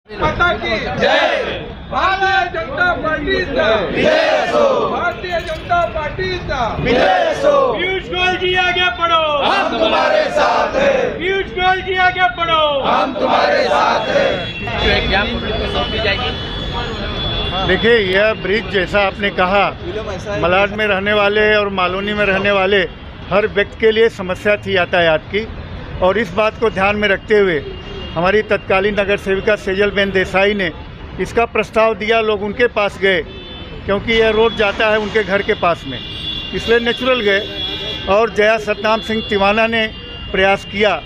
माता की जय। भारतीय जनता पार्टीचा विजय असो। भारतीय जनता पार्टीचा विजय असो। पीयूष गोयल जी आगे बढ़ो, हम तुम्हारे साथ हैं। पीयूष गोयल जी आगे बढ़ो, हम तुम्हारे साथ हैं। देखिए, यह ब्रिज जैसा आपने कहा, मलाड में रहने वाले और मालोनी में रहने वाले हर व्यक्ति के लिए समस्या थी यातायात की, और इस बात को ध्यान में रखते हुए हमारी तत्कालीन नगर सेविका सेजलबेन देसाई ने इसका प्रस्ताव दिया। लोग उनके पास गए क्योंकि यह रोड जाता है उनके घर के पास में, इसलिए नेचुरल गए। और जया सतनाम सिंह तिवाना ने प्रयास किया,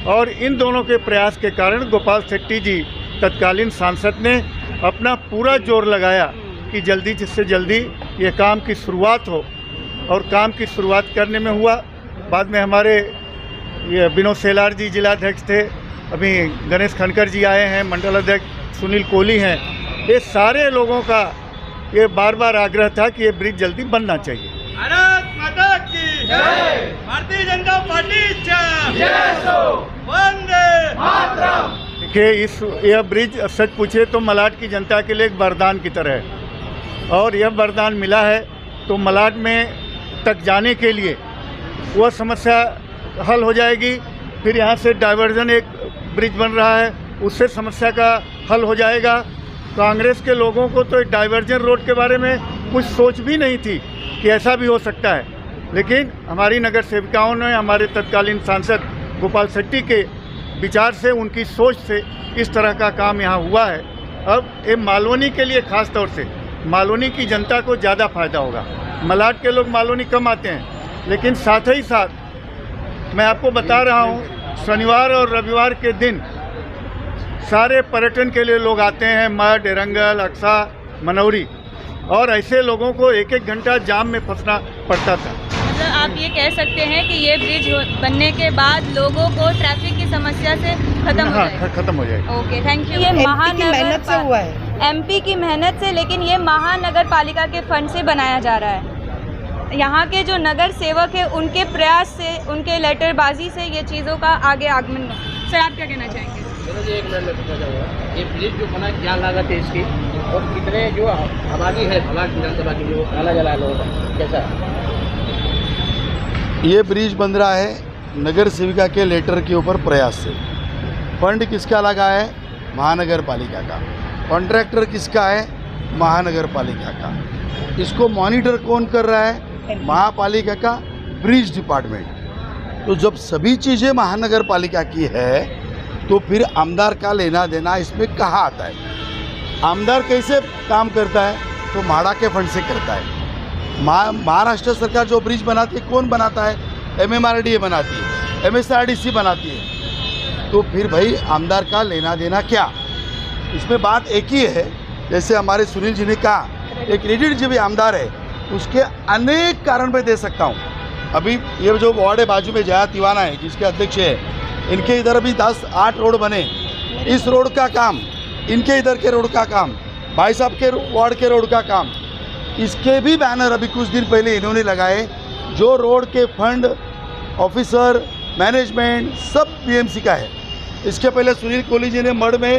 और इन दोनों के प्रयास के कारण गोपाल शेट्टी जी तत्कालीन सांसद ने अपना पूरा जोर लगाया कि जल्दी से जल्दी ये काम की शुरुआत हो, और काम की शुरुआत करने में हुआ। बाद में हमारे ये विनोद सेलार जी जिलाध्यक्ष थे, अभी गणेश खनकर जी आए हैं, मंडल अध्यक्ष सुनील कोहली हैं। ये सारे लोगों का ये बार बार आग्रह था कि ये ब्रिज जल्दी बनना चाहिए। भारत माता की जय। भारतीय जनता पार्टी वंदे मातरम। देखिए, यह ब्रिज सच पूछे तो मलाड की जनता के लिए एक वरदान की तरह है, और यह वरदान मिला है तो मलाड में तक जाने के लिए वह समस्या हल हो जाएगी। फिर यहाँ से डाइवर्जन एक ब्रिज बन रहा है, उससे समस्या का हल हो जाएगा। कांग्रेस के लोगों को तो डाइवर्जन रोड के बारे में कुछ सोच भी नहीं थी कि ऐसा भी हो सकता है, लेकिन हमारी नगर सेविकाओं ने, हमारे तत्कालीन सांसद गोपाल शेट्टी के विचार से, उनकी सोच से इस तरह का काम यहाँ हुआ है। अब ये मालोनी के लिए ख़ास तौर से मालोनी की जनता को ज़्यादा फ़ायदा होगा। मलाड के लोग मालोनी कम आते हैं, लेकिन साथ ही साथ मैं आपको बता रहा हूँ, शनिवार और रविवार के दिन सारे पर्यटन के लिए लोग आते हैं, मठ, एरंगल, अक्सा, मनौरी, और ऐसे लोगों को एक एक घंटा जाम में फंसना पड़ता था। मतलब आप ये कह सकते हैं कि ये ब्रिज बनने के बाद लोगों को ट्रैफिक की समस्या से खत्म हो जाएगा। Okay, thank you. ये मेहनत से हुआ है, एमपी की मेहनत से, लेकिन ये महानगर पालिका के फंड से बनाया जा रहा है। यहाँ के जो नगर सेवक है उनके प्रयास से, उनके लेटरबाजी से ये चीज़ों का आगे आगमन। सर, आप क्या कहना चाहेंगे? चलो जी, एक मिनट में पूछा जाऊँगा, ये ब्रिज जो बना क्या लागत है इसकी, और कितने जो आबादी है मलाड विधानसभा की जो आना जला लोगों का कैसा है? ये ब्रिज बन रहा है नगर सेविका के लेटर के ऊपर प्रयास से। फंड किसका लगा है? महानगर पालिका का। कॉन्ट्रैक्टर किसका है? महानगर पालिका का। इसको मॉनिटर कौन कर रहा है? महापालिका का ब्रिज डिपार्टमेंट। तो जब सभी चीज़ें महानगर पालिका की है तो फिर आमदार का लेना देना इसमें कहाँ आता है? आमदार कैसे काम करता है? तो म्हाडा के फंड से करता है। महाराष्ट्र सरकार जो ब्रिज बनाती है, कौन बनाता है? MMRDA बनाती है, MSRDC बनाती है। तो फिर भाई आमदार का लेना देना क्या? इसमें बात एक ही है, जैसे हमारे सुनील जी ने कहा, एक क्रेडिट जो भी आमदार है उसके अनेक कारण मैं दे सकता हूँ। अभी ये जो वार्ड है बाजू में जया तिवाना है जिसके अध्यक्ष है, इनके इधर अभी 10-8 रोड बने। इस रोड का काम, इनके इधर के रोड का काम, भाई साहब के वार्ड के रोड का काम, इसके भी बैनर अभी कुछ दिन पहले इन्होंने लगाए। जो रोड के फंड, ऑफिसर, मैनेजमेंट सब BMC का है। इसके पहले सुनील कोहली जी ने मढ़ में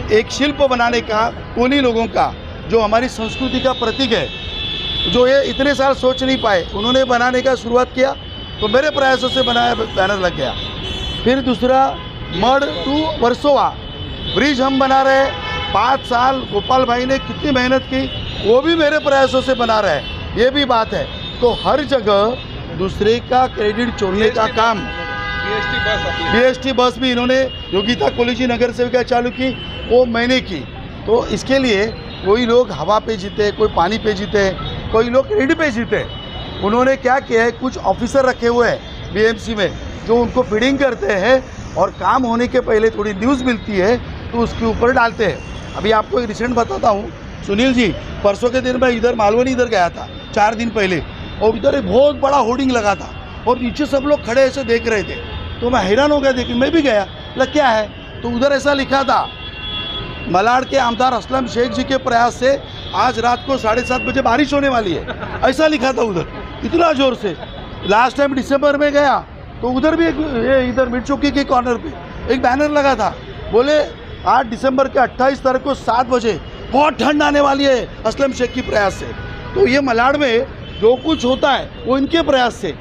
एक शिल्प बनाने का, कोनी लोगों का, जो हमारी संस्कृति का प्रतीक है, जो ये इतने साल सोच नहीं पाए, उन्होंने बनाने का शुरुआत किया तो मेरे प्रयासों से बनाया बैनर लग गया। फिर दूसरा मढ़ टू वर्सोवा ब्रिज हम बना रहे हैं, 5 साल गोपाल भाई ने कितनी मेहनत की, वो भी मेरे प्रयासों से बना रहे हैं। ये भी बात है। तो हर जगह दूसरे का क्रेडिट छोड़ने का काम। BST बस भी इन्होंने योगिता कोहली जी नगर सेविका चालू की, वो मैंने की। तो इसके लिए कोई लोग हवा पे जीते, कोई पानी पे जीते, कोई लोग क्रेडिट पे जीते। उन्होंने क्या किया है, कुछ ऑफिसर रखे हुए हैं BMC में जो उनको फीडिंग करते हैं, और काम होने के पहले थोड़ी न्यूज़ मिलती है तो उसके ऊपर डालते हैं। अभी आपको एक रिसेंट बताता हूँ, सुनील जी, परसों के दिन मैं इधर मालवनी इधर गया था 4 दिन पहले, और इधर एक बहुत बड़ा होर्डिंग लगा था और नीचे सब लोग खड़े ऐसे देख रहे थे। तो मैं हैरान हो गया, देखिए मैं भी गया, लग क्या है, तो उधर ऐसा लिखा था, मलाड के आमदार असलम शेख जी के प्रयास से आज रात को 7:30 बजे बारिश होने वाली है, ऐसा लिखा था उधर, इतना ज़ोर से। लास्ट टाइम दिसंबर में गया तो उधर भी एक इधर मिर्चौकी के कॉर्नर पे एक बैनर लगा था बोले 8 दिसंबर के 28 तारीख को 7 बजे बहुत ठंड आने वाली है असलम शेख की प्रयास से। तो ये मलाड में जो कुछ होता है वो इनके प्रयास से,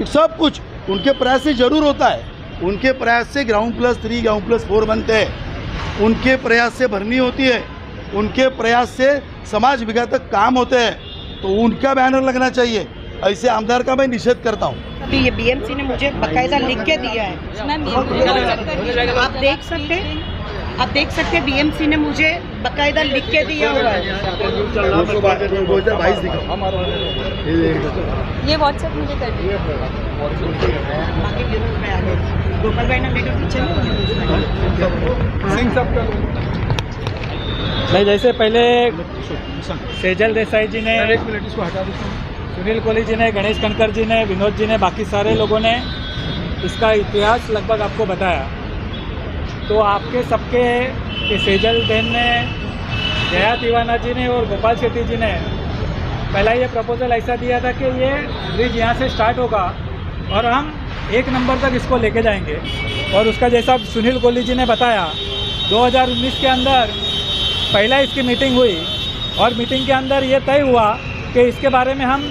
सब कुछ उनके प्रयास से ज़रूर होता है। उनके प्रयास से ग्राउंड+3 ग्राउंड+4 बनते हैं, उनके प्रयास से भरनी होती है, उनके प्रयास से समाज विकास तक काम होते हैं। तो उनका बैनर लगना चाहिए। ऐसे आमदार का मैं निषेध करता हूँ। अभी ये बीएमसी ने मुझे बकायदा लिख के दिया है, आप देख सकते हैं बीएमसी ने मुझे बकायदा लिख के दिया हुआ है। 2022 दिखा ये व्हाट्सएप मुझे कर दीजिए। गोपाल भाई ना लेकर पीछे सिंह साहब का नहीं, जैसे पहले सेजल देसाई जी ने, 1 मिनट इसको हटा दीजिए। सुनील कोहली जी ने, गणेश कनकर जी ने, विनोद जी ने, बाकी सारे लोगों ने इसका इतिहास लगभग आपको बताया। तो आपके सबके कि सेजल बहन ने, जया तिवाना जी ने और गोपाल शेट्टी जी ने पहला ये प्रपोजल ऐसा दिया था कि ये ब्रिज यहाँ से स्टार्ट होगा और हम 1 नंबर तक इसको लेके जाएंगे। और उसका जैसा सुनील कोहली जी ने बताया 2019 के अंदर पहला इसकी मीटिंग हुई और मीटिंग के अंदर ये तय हुआ कि इसके बारे में हम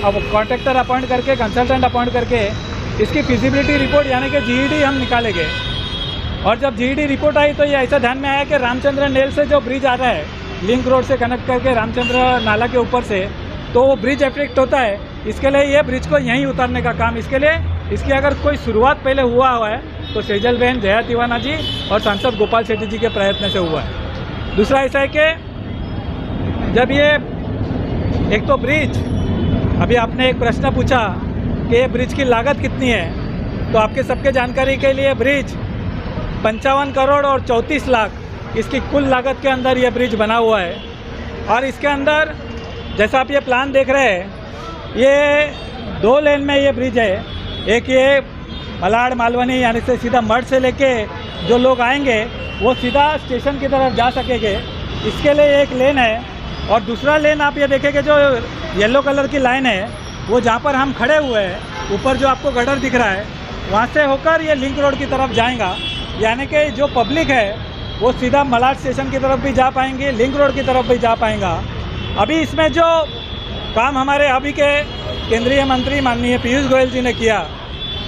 अब कॉन्ट्रैक्टर अपॉइंट करके, कंसल्टेंट अपॉइंट करके इसकी फिजिबिलिटी रिपोर्ट यानी कि जीईडी हम निकालेंगे। और जब जीईडी रिपोर्ट आई तो ये ऐसा ध्यान में आया कि रामचंद्र नेल से जो ब्रिज आ रहा है लिंक रोड से कनेक्ट करके रामचंद्र नाला के ऊपर से, तो वो ब्रिज इफेक्ट होता है। इसके लिए ये ब्रिज को यहीं उतारने का काम, इसके लिए इसकी अगर कोई शुरुआत पहले हुआ है तो सेजल बहन, जया तिवाना जी और सांसद गोपाल शेट्टी जी के प्रयत्न से हुआ है। दूसरा ऐसा है कि जब ये एक तो ब्रिज, अभी आपने एक प्रश्न पूछा कि ये ब्रिज की लागत कितनी है, तो आपके सबके जानकारी के लिए ब्रिज 55 करोड़ और 34 लाख इसकी कुल लागत के अंदर ये ब्रिज बना हुआ है। और इसके अंदर जैसा आप ये प्लान देख रहे हैं, ये 2 लेन में ये ब्रिज है। एक ये मलाड मालवनी यानी से सीधा मठ से लेके जो लोग आएंगे वो सीधा स्टेशन की तरफ जा सकेंगे, इसके लिए एक लेन है। और दूसरा लेन आप ये देखेंगे जो येलो कलर की लाइन है, वो जहाँ पर हम खड़े हुए हैं, ऊपर जो आपको गटर दिख रहा है, वहाँ से होकर ये लिंक रोड की तरफ जाएगा। यानी कि जो पब्लिक है वो सीधा मलाड स्टेशन की तरफ भी जा पाएंगे, लिंक रोड की तरफ भी जा पाएगा। अभी इसमें जो काम हमारे अभी के केंद्रीय मंत्री माननीय पीयूष गोयल जी ने किया,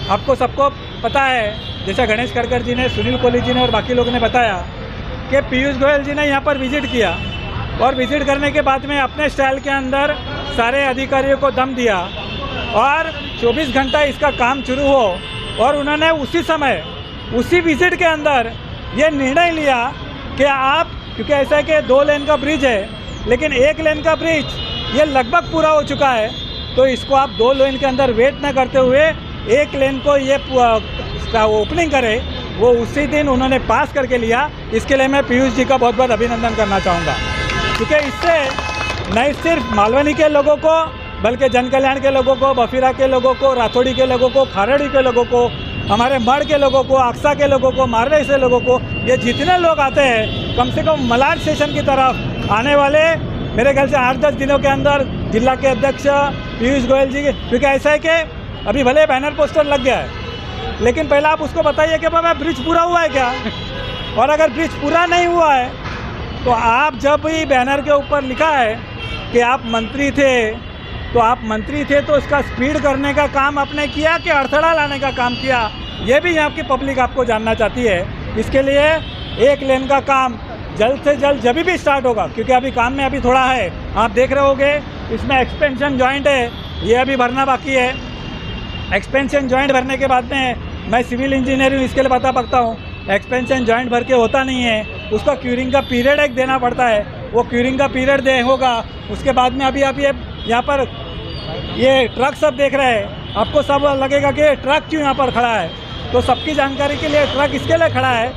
आपको सबको पता है, जैसा गणेश कनकर जी ने, सुनील कोहली जी ने और बाकी लोगों ने बताया कि पीयूष गोयल जी ने यहाँ पर विजिट किया और विजिट करने के बाद में अपने स्टाइल के अंदर सारे अधिकारियों को दम दिया और 24 घंटा इसका काम शुरू हो। और उन्होंने उसी समय, उसी विजिट के अंदर ये निर्णय लिया कि आप, क्योंकि ऐसा है कि 2 लेन का ब्रिज है लेकिन 1 लेन का ब्रिज ये लगभग पूरा हो चुका है, तो इसको आप 2 लेन के अंदर वेट न करते हुए 1 लेन को ये ओपनिंग करे। वो उसी दिन उन्होंने पास करके लिया। इसके लिए मैं पीयूष जी का बहुत बहुत अभिनंदन करना चाहूँगा, क्योंकि इससे नहीं सिर्फ मालवनी के लोगों को बल्कि जन कल्याण के लोगों को, बफीरा के लोगों को, राथोड़ी के लोगों को, खारड़ी के लोगों को, हमारे मढ़ के लोगों को, अक्सा के लोगों को, मारवे से लोगों को, ये जितने लोग आते हैं कम से कम मलाड स्टेशन की तरफ आने वाले मेरे ख्याल से 8-10 दिनों के अंदर जिला के अध्यक्ष पीयूष गोयल जी, क्योंकि ऐसा है कि अभी भले बैनर पोस्टर लग गया है लेकिन पहले आप उसको बताइए कि बाबा ब्रिज पूरा हुआ है क्या। और अगर ब्रिज पूरा नहीं हुआ है तो आप जब भी बैनर के ऊपर लिखा है कि आप मंत्री थे, तो आप मंत्री थे तो इसका स्पीड करने का काम आपने किया कि अड़थड़ा लाने का काम किया, ये भी यहाँ की पब्लिक आपको जानना चाहती है। इसके लिए 1 लेन का काम जल्द से जल्द जब भी स्टार्ट होगा, क्योंकि अभी काम में अभी थोड़ा है, आप देख रहे होंगे इसमें एक्सपेंशन जॉइंट है, ये अभी भरना बाकी है। एक्सपेंशन जॉइंट भरने के बाद में, मैं सिविल इंजीनियर हूँ इसके लिए बता सकता हूँ, एक्सपेंशन जॉइंट भर के होता नहीं है, उसका क्यूरिंग का पीरियड एक देना पड़ता है। वो क्यूरिंग का पीरियड होगा, उसके बाद में अभी आप ये यहाँ पर ये ट्रक सब देख रहे हैं, आपको सब लगेगा कि ट्रक क्यों यहाँ पर खड़ा है, तो सबकी जानकारी के लिए ट्रक इसके लिए खड़ा है,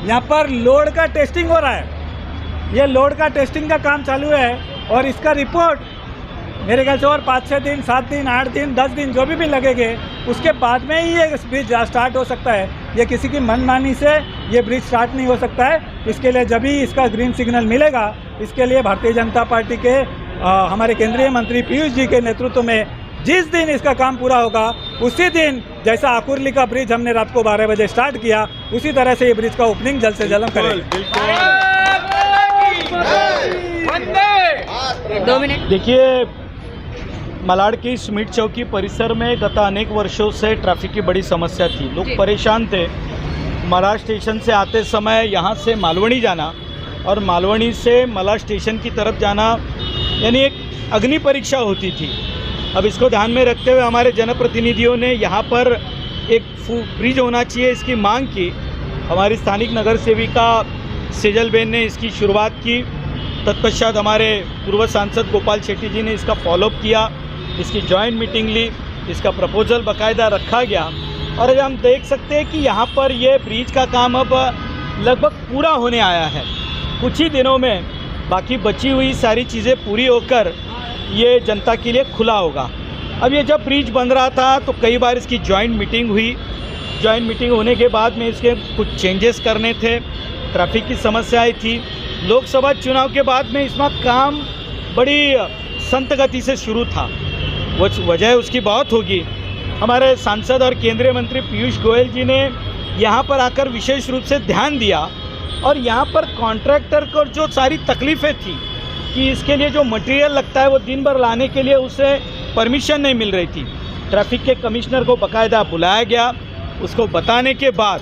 यहाँ पर लोड का टेस्टिंग हो रहा है। ये लोड का टेस्टिंग का काम चालू है और इसका रिपोर्ट मेरे ख्याल से और 5-6 दिन, 7 दिन, 8 दिन, 10 दिन जो भी लगेंगे, उसके बाद में ही ये ब्रिज स्टार्ट हो सकता है। ये किसी की मनमानी से ये ब्रिज स्टार्ट नहीं हो सकता है। इसके लिए जब भी इसका ग्रीन सिग्नल मिलेगा, इसके लिए भारतीय जनता पार्टी के हमारे केंद्रीय मंत्री पीयूष जी के नेतृत्व में जिस दिन इसका काम पूरा होगा उसी दिन जैसा आकुर्ली का ब्रिज हमने रात को 12 बजे स्टार्ट किया, उसी तरह से ये ब्रिज का ओपनिंग जल्द से जल्द हम करेंगे। 2 मिनट। देखिए, मलाड की स्मिट चौकी परिसर में गत अनेक वर्षों से ट्रैफिक की बड़ी समस्या थी। लोग परेशान थे। मलाड स्टेशन से आते समय यहाँ से मालवणी जाना और मालवणी से मलाड स्टेशन की तरफ जाना यानी एक अग्नि परीक्षा होती थी। अब इसको ध्यान में रखते हुए हमारे जनप्रतिनिधियों ने यहाँ पर एक ब्रिज होना चाहिए, इसकी मांग की। हमारी स्थानिक नगर सेविका सेजलबेन ने इसकी शुरुआत की। तत्पश्चात हमारे पूर्व सांसद गोपाल शेट्टी जी ने इसका फॉलोअप किया, इसकी जॉइंट मीटिंग ली, इसका प्रपोजल बाकायदा रखा गया और अब हम देख सकते हैं कि यहाँ पर ये ब्रिज का काम अब लगभग पूरा होने आया है। कुछ ही दिनों में बाकी बची हुई सारी चीज़ें पूरी होकर ये जनता के लिए खुला होगा। अब ये जब ब्रिज बन रहा था तो कई बार इसकी जॉइंट मीटिंग हुई। जॉइंट मीटिंग होने के बाद में इसके कुछ चेंजेस करने थे, ट्रैफिक की समस्याएं थी। लोकसभा चुनाव के बाद में इसमें काम बड़ी संत गति से शुरू था। वजह उसकी बहुत होगी। हमारे सांसद और केंद्रीय मंत्री पीयूष गोयल जी ने यहाँ पर आकर विशेष रूप से ध्यान दिया और यहाँ पर कॉन्ट्रैक्टर को जो सारी तकलीफ़ें थी कि इसके लिए जो मटेरियल लगता है वो दिन भर लाने के लिए उसे परमिशन नहीं मिल रही थी। ट्रैफिक के कमिश्नर को बाकायदा बुलाया गया, उसको बताने के बाद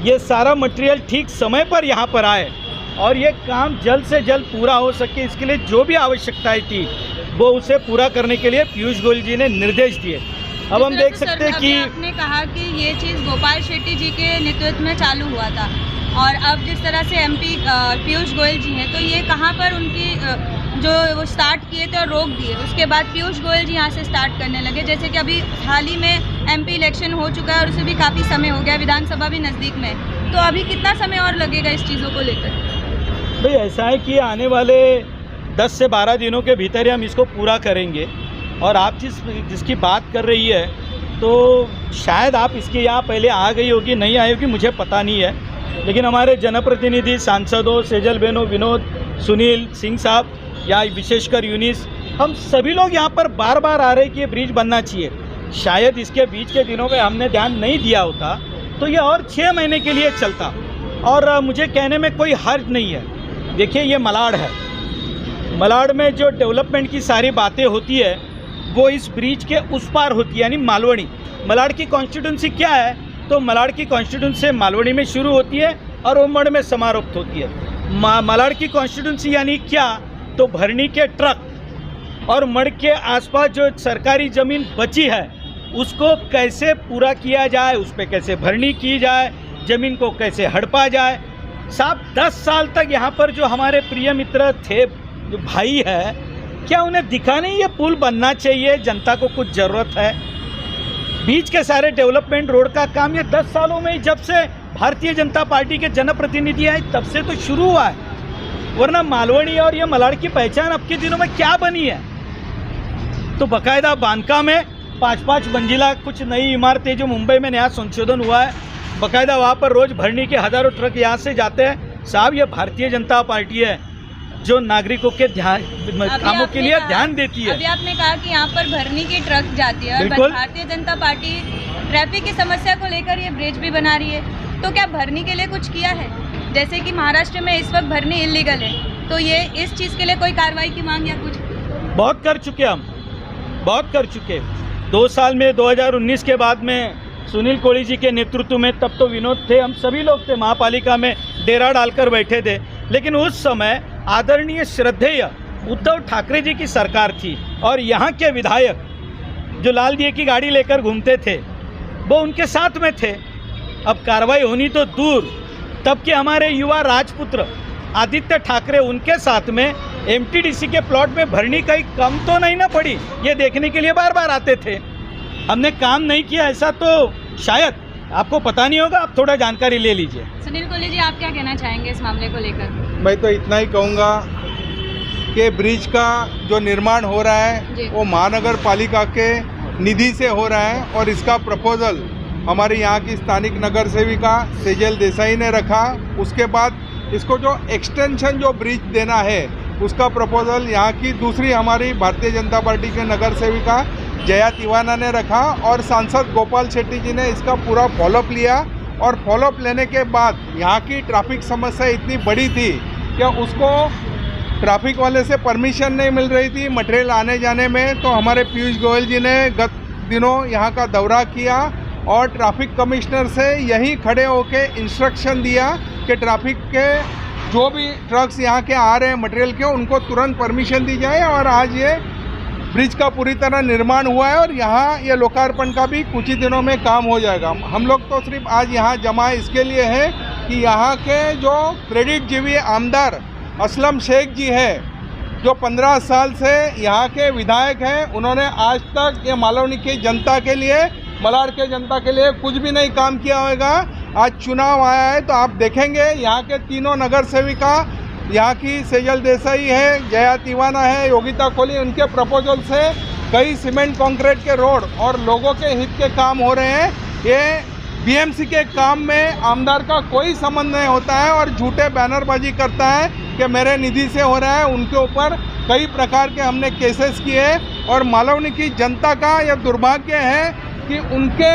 ये सारा मटेरियल ठीक समय पर यहाँ पर आए और ये काम जल्द से जल्द पूरा हो सके, इसके लिए जो भी आवश्यकताएं थी वो उसे पूरा करने के लिए पीयूष गोयल जी ने निर्देश दिए। अब हम देख सकते हैं कि आपने कहा कि ये चीज़ गोपाल शेट्टी जी के नेतृत्व में चालू हुआ था और अब जिस तरह से एमपी पीयूष गोयल जी हैं, तो ये कहाँ पर उनकी जो वो स्टार्ट किए थे और रोक दिए, उसके बाद पीयूष गोयल जी यहाँ से स्टार्ट करने लगे। जैसे कि अभी हाल ही में एमपी इलेक्शन हो चुका है और उसे भी काफ़ी समय हो गया, विधानसभा भी नज़दीक में, तो अभी कितना समय और लगेगा इस चीज़ों को लेकर? भाई ऐसा है कि आने वाले 10 से 12 दिनों के भीतर ही हम इसको पूरा करेंगे और आप जिसकी बात कर रही है तो शायद आप इसके यहाँ पहले आ गई होगी, नहीं आई होगी, मुझे पता नहीं है। लेकिन हमारे जनप्रतिनिधि सांसदों सेजलबेनो, विनोद, सुनील सिंह साहब या विशेषकर यूनिस, हम सभी लोग यहाँ पर बार बार आ रहे हैं कि ये ब्रिज बनना चाहिए। शायद इसके बीच के दिनों में हमने ध्यान नहीं दिया होता तो ये और 6 महीने के लिए चलता और मुझे कहने में कोई हर्ज नहीं है। देखिए, ये मलाड है, मलाड में जो डेवलपमेंट की सारी बातें होती है वो इस ब्रिज के उस पार होती है, यानी मालवणी। मलाड की कॉन्स्टिट्यूंसी क्या है? तो मलाड की कॉन्स्टिट्यूंसी मालवणी में शुरू होती है और वो मड़ में समाप्त होती है। मलाड की कॉन्स्टिट्यूंसी यानी क्या? तो भरनी के ट्रक और मड़ के आसपास जो सरकारी ज़मीन बची है उसको कैसे पूरा किया जाए, उस पर कैसे भरनी की जाए, ज़मीन को कैसे हड़पा जाए। साहब 10 साल तक यहाँ पर जो हमारे प्रिय मित्र थे, जो भाई है, क्या उन्हें दिखा नहीं ये पुल बनना चाहिए, जनता को कुछ ज़रूरत है? बीच के सारे डेवलपमेंट रोड का काम ये 10 सालों में ही, जब से भारतीय जनता पार्टी के जनप्रतिनिधि आए तब से तो शुरू हुआ है। वरना मालवणी और ये मलाड की पहचान अब के दिनों में क्या बनी है? तो बाकायदा बांका में 5-5 मंजिला कुछ नई इमारतें जो मुंबई में नया संशोधन हुआ है, बाकायदा वहाँ पर रोज़ भरनी के हज़ारों ट्रक यहाँ से जाते हैं। साहब ये भारतीय जनता पार्टी है जो नागरिकों के कामों के लिए ध्यान देती है। अभी आपने कहा कि यहाँ पर भरनी की ट्रक जाती है और भारतीय जनता पार्टी ट्रैफिक की समस्या को लेकर ये ब्रिज भी बना रही है, तो क्या भरनी के लिए कुछ किया है? जैसे कि महाराष्ट्र में इस वक्त भरनी इलीगल है, तो ये इस चीज़ के लिए कोई कार्रवाई की मांग या कुछ? बहुत कर चुके हम, बहुत कर चुके। 2 साल में 2019 के बाद में सुनील कोली जी के नेतृत्व में, तब तो विनोद थे, हम सभी लोग थे, महापालिका में डेरा डालकर बैठे थे। लेकिन उस समय आदरणीय श्रद्धेय उद्धव ठाकरे जी की सरकार थी और यहाँ के विधायक जो लाल दिए की गाड़ी लेकर घूमते थे वो उनके साथ में थे। अब कार्रवाई होनी तो दूर, तब के हमारे युवा राजपुत्र आदित्य ठाकरे उनके साथ में एमटीडीसी के प्लॉट में भरनी कहीं कम तो नहीं ना पड़ी, ये देखने के लिए बार बार आते थे। हमने काम नहीं किया ऐसा तो शायद आपको पता नहीं होगा, आप थोड़ा जानकारी ले लीजिए। सुनील कोली जी, आप क्या कहना चाहेंगे इस मामले को लेकर? मैं तो इतना ही कहूँगा कि ब्रिज का जो निर्माण हो रहा है वो महानगर पालिका के निधि से हो रहा है और इसका प्रपोजल हमारे यहाँ की स्थानिक नगर सेविका सेजल देसाई ने रखा। उसके बाद इसको जो एक्सटेंशन जो ब्रिज देना है उसका प्रपोजल यहाँ की दूसरी हमारी भारतीय जनता पार्टी के नगर सेविका जया तिवाना ने रखा और सांसद गोपाल शेट्टी जी ने इसका पूरा फॉलोअप लिया। और फॉलोअप लेने के बाद यहाँ की ट्रैफिक समस्या इतनी बड़ी थी कि उसको ट्रैफिक वाले से परमिशन नहीं मिल रही थी मटेरियल आने जाने में। तो हमारे पीयूष गोयल जी ने गत दिनों यहाँ का दौरा किया और ट्रैफिक कमिश्नर से यहीं खड़े होके इंस्ट्रक्शन दिया कि ट्रैफिक के जो भी ट्रक्स यहाँ के आ रहे हैं मटेरियल के, उनको तुरंत परमिशन दी जाए। और आज ये ब्रिज का पूरी तरह निर्माण हुआ है और यहाँ ये लोकार्पण का भी कुछ ही दिनों में काम हो जाएगा। हम लोग तो सिर्फ आज यहाँ जमा इसके लिए है कि यहाँ के जो क्रेडिट जीवी आमदार असलम शेख जी है, जो 15 साल से यहाँ के विधायक हैं, उन्होंने आज तक ये मालवनी की जनता के लिए, मलाड के जनता के लिए कुछ भी नहीं काम किया होगा। आज चुनाव आया है तो आप देखेंगे यहाँ के तीनों नगर सेविका, यहाँ की सेजल देसाई है, जया तिवाना है, योगिता कोहली, उनके प्रपोजल से कई सीमेंट कंक्रीट के रोड और लोगों के हित के काम हो रहे हैं। ये बीएमसी के काम में आमदार का कोई संबंध नहीं होता है और झूठे बैनरबाजी करता है कि मेरे निधि से हो रहा है। उनके ऊपर कई प्रकार के हमने केसेस किए और मालवनी की जनता का यह दुर्भाग्य है कि उनके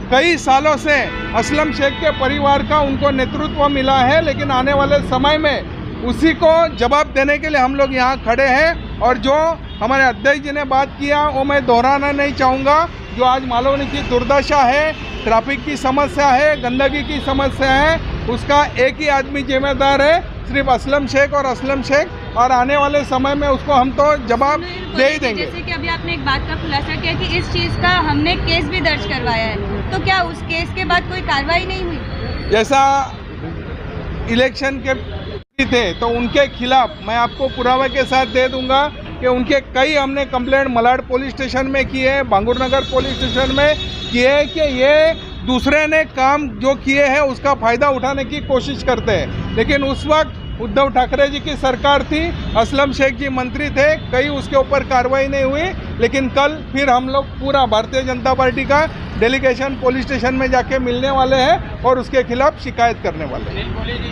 कई सालों से असलम शेख के परिवार का उनको नेतृत्व मिला है, लेकिन आने वाले समय में उसी को जवाब देने के लिए हम लोग यहाँ खड़े हैं। और जो हमारे अध्यक्ष जी ने बात किया वो मैं दोहराना नहीं चाहूँगा। जो आज मालवनी की दुर्दशा है, ट्रैफिक की समस्या है, गंदगी की समस्या है, उसका एक ही आदमी जिम्मेदार है, सिर्फ असलम शेख और असलम शेख। और आने वाले समय में उसको हम तो जवाब दे ही देंगे। जैसे कि अभी आपने एक बात का खुलासा किया कि इस चीज़ का हमने केस भी दर्ज करवाया है, तो क्या उस केस के बाद कोई कार्रवाई नहीं हुई? जैसा इलेक्शन के थे तो उनके खिलाफ मैं आपको पुरावे के साथ दे दूंगा कि उनके कई हमने कंप्लेंट मलाड पुलिस स्टेशन में किए हैं, बांगुर नगर पुलिस स्टेशन में किए हैं कि ये दूसरे ने काम जो किए हैं उसका फ़ायदा उठाने की कोशिश करते हैं। लेकिन उस वक्त उद्धव ठाकरे जी की सरकार थी, असलम शेख जी मंत्री थे, कहीं उसके ऊपर कार्रवाई नहीं हुई। लेकिन कल फिर हम लोग पूरा भारतीय जनता पार्टी का डेलीगेशन पुलिस स्टेशन में जाके मिलने वाले हैं और उसके खिलाफ शिकायत करने वाले हैं।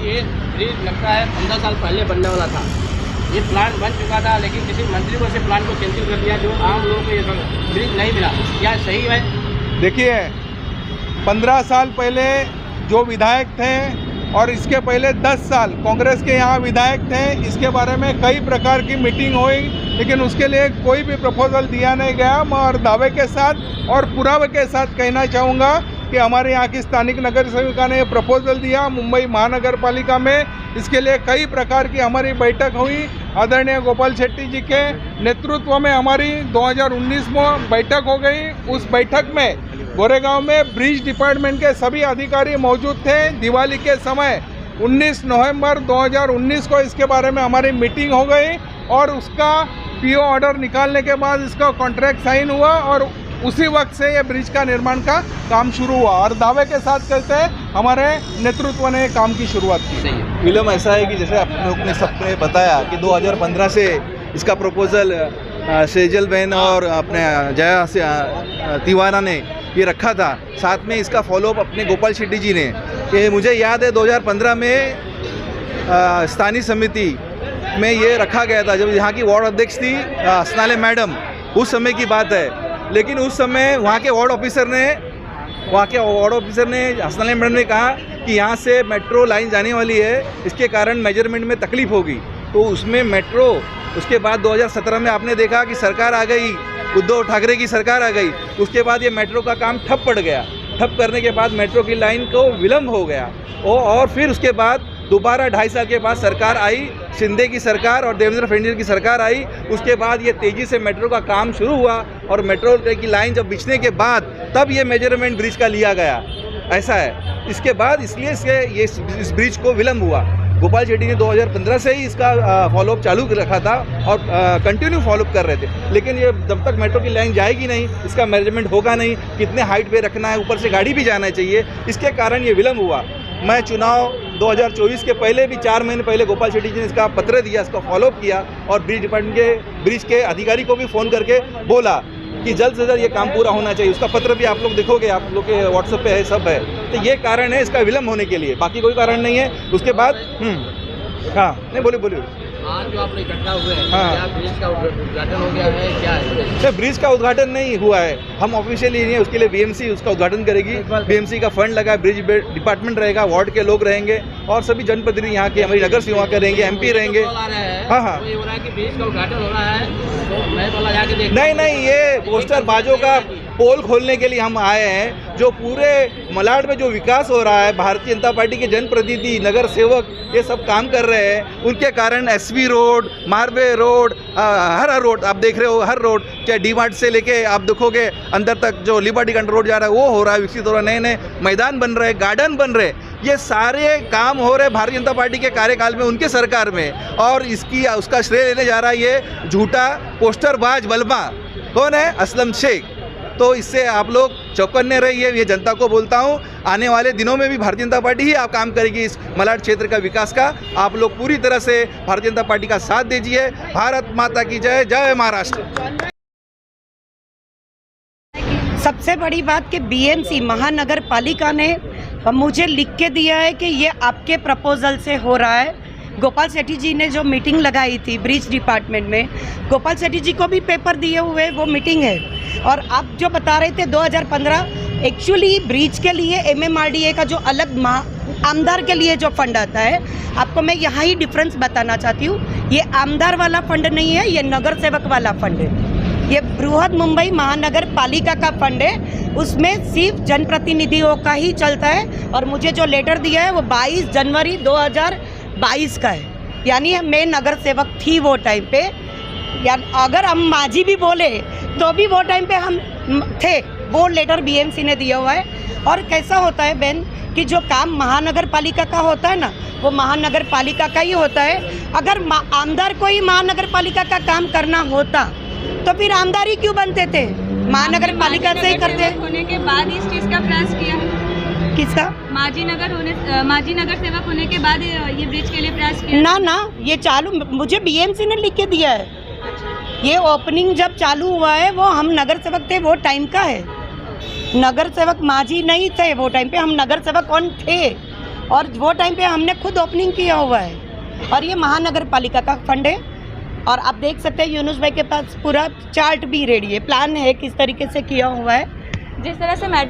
ये ब्रिज लगता है 15 साल पहले बनने वाला था, ये प्लान बन चुका था, लेकिन किसी मंत्री को इस प्लान को कैंसिल कर दिया, जो आम लोगों को ये ब्रिज नहीं मिला। क्या सही है? देखिए, 15 साल पहले जो विधायक थे और इसके पहले 10 साल कांग्रेस के यहाँ विधायक थे, इसके बारे में कई प्रकार की मीटिंग हुई, लेकिन उसके लिए कोई भी प्रपोजल दिया नहीं गया। मैं और दावे के साथ और पुरावे के साथ कहना चाहूँगा कि हमारे यहाँ की स्थानिक नगर सेविका ने प्रपोजल दिया मुंबई महानगर पालिका में। इसके लिए कई प्रकार की हमारी बैठक हुई। आदरणीय गोपाल शेट्टी जी के नेतृत्व में हमारी 2019 में बैठक हो गई। उस बैठक में गोरेगांव में ब्रिज डिपार्टमेंट के सभी अधिकारी मौजूद थे। दिवाली के समय 19 नवंबर 2019 को इसके बारे में हमारी मीटिंग हो गई और उसका पीओ ऑर्डर निकालने के बाद इसका कॉन्ट्रैक्ट साइन हुआ और उसी वक्त से ये ब्रिज का निर्माण का काम शुरू हुआ। और दावे के साथ कहते हैं हमारे नेतृत्व ने काम की शुरुआत की। विलम्ब ऐसा है कि जैसे आप लोग ने सबने बताया कि 2015 से इसका प्रपोजल सेजल बहन और अपने जया से तिवाना ने ये रखा था। साथ में इसका फॉलोअप अपने गोपाल शेट्टी जी ने। ये मुझे याद है 2015 में स्थानीय समिति में ये रखा गया था, जब यहाँ की वार्ड अध्यक्ष थी हसनाले मैडम, उस समय की बात है। लेकिन उस समय वहाँ के वार्ड ऑफिसर ने हसनाले मैडम ने कहा कि यहाँ से मेट्रो लाइन जाने वाली है, इसके कारण मेजरमेंट में तकलीफ होगी। तो उसमें मेट्रो, उसके बाद 2017 में आपने देखा कि सरकार आ गई, उद्धव ठाकरे की सरकार आ गई, उसके बाद ये मेट्रो का काम ठप पड़ गया। ठप करने के बाद मेट्रो की लाइन को विलम्ब हो गया और फिर उसके बाद दोबारा 2.5 साल के बाद सरकार आई, शिंदे की सरकार और देवेंद्र फडणवीस की सरकार आई। उसके बाद ये तेज़ी से मेट्रो का काम शुरू हुआ और मेट्रो की लाइन जब बिछने के बाद तब ये मेजरमेंट ब्रिज का लिया गया। ऐसा है। इसके बाद इसलिए इस ब्रिज को विलम्ब हुआ। गोपाल शेट्टी ने 2015 से ही इसका फॉलोअप चालू रखा था और कंटिन्यू फॉलोअप कर रहे थे। लेकिन ये जब तक मेट्रो की लाइन जाएगी नहीं, इसका मेजरमेंट होगा नहीं, कितने हाइट पे रखना है, ऊपर से गाड़ी भी जाना चाहिए, इसके कारण ये विलम्ब हुआ। मैं चुनाव 2024 के पहले भी 4 महीने पहले गोपाल शेट्टी जी ने इसका पत्र दिया, इसका फॉलोअप किया और ब्रिज डिपार्टमेंट के ब्रिज के अधिकारी को भी फ़ोन करके बोला कि जल्द से जल्द ये काम पूरा होना चाहिए। उसका पत्र भी आप लोग देखोगे, आप लोग के व्हाट्सएप पे है, सब है। तो ये कारण है इसका विलम्ब होने के लिए, बाकी कोई कारण नहीं है। उसके बाद हाँ नहीं बोलिए आज जो आप लोग इकट्ठा हुए हैं, हाँ। क्या ब्रिज का उद्घाटन हो गया है, क्या है? सर ब्रिज का उद्घाटन नहीं हुआ है, हम ऑफिशियली नहीं है, उसके लिए बीएमसी उसका उद्घाटन करेगी। बीएमसी का फंड लगा, ब्रिज डिपार्टमेंट रहेगा, वार्ड के लोग रहेंगे और सभी जनप्रतिनिधि यहाँ के हमारी नगर सेवा करेंगे, एमपी रहेंगे। हाँ हाँ, ये हो रहा है कि ब्रिज का उद्घाटन हो रहा है, तो मैं बोला जाके देख। नहीं, ये पोस्टर बाजों का पोल खोलने के लिए हम आए हैं। जो पूरे मलाड में जो विकास हो रहा है, भारतीय जनता पार्टी के जनप्रतिनिधि, नगर सेवक ये सब काम कर रहे हैं, उनके कारण एसवी रोड, मारवे रोड, हर रोड आप देख रहे हो, हर रोड चाहे डी मार्ट से लेके आप देखोगे अंदर तक जो लिबर्टी कंट्रोल रोड जा रहा है वो हो रहा है, विकसित हो रहा है, नए नए मैदान बन रहे, गार्डन बन रहे, ये सारे काम हो रहे भारतीय जनता पार्टी के कार्यकाल में, उनके सरकार में। और उसका श्रेय लेने जा रहा है ये झूठा पोस्टरबाज बलबा, कौन है? असलम शेख। तो इससे आप लोग चौकन्ने रहिए, ये जनता को बोलता हूँ। आने वाले दिनों में भी भारतीय जनता पार्टी ही आप काम करेगी इस मलाड क्षेत्र का विकास का। आप लोग पूरी तरह से भारतीय जनता पार्टी का साथ दीजिए। भारत माता की जय, जय महाराष्ट्र। सबसे बड़ी बात कि बीएमसी महानगर पालिका ने मुझे लिख के दिया है कि ये आपके प्रपोजल से हो रहा है। गोपाल सेठी जी ने जो मीटिंग लगाई थी ब्रिज डिपार्टमेंट में, गोपाल सेठी जी को भी पेपर दिए हुए वो मीटिंग है। और आप जो बता रहे थे 2015, एक्चुअली ब्रिज के लिए MMRDA का जो अलग आमदार के लिए जो फंड आता है, आपको मैं यहाँ ही डिफरेंस बताना चाहती हूँ। ये आमदार वाला फंड नहीं है, ये नगर सेवक वाला फंड है। ये बृहद मुंबई महानगर पालिका का फंड है, उसमें सिर्फ जनप्रतिनिधियों का ही चलता है। और मुझे जो लेटर दिया है वो 22 जनवरी 2022 का है, यानी मैं नगर सेवक थी वो टाइम पे। या अगर हम माजी भी बोले तो भी वो टाइम पे हम थे, वो लेटर बीएमसी ने दिया हुआ है। और कैसा होता है बहन कि जो काम महानगर पालिका का होता है ना, वो महानगर पालिका का ही होता है। अगर आमदार को ही महानगर पालिका का काम करना होता तो फिर आमदार ही क्यों बनते थे? महानगर पालिका से ही करते। होने के बाद इस चीज़ का प्रयास किया। किसका? माजी नगर सेवक होने के बाद ये ब्रिज के लिए प्रयास किया। ना, ये चालू मुझे बीएमसी ने लिख के दिया है। ये ओपनिंग जब चालू हुआ है वो हम नगर सेवक थे वो टाइम का है। नगर सेवक माजी नहीं थे वो टाइम पे, हम नगर सेवक कौन थे, और वो टाइम पे हमने खुद ओपनिंग किया हुआ है। और ये महानगर पालिका का फंड है। और आप देख सकते हैं यूनुस भाई के पास पूरा चार्ट भी रेडी है, प्लान है किस तरीके से किया हुआ है। जिस तरह से मैडम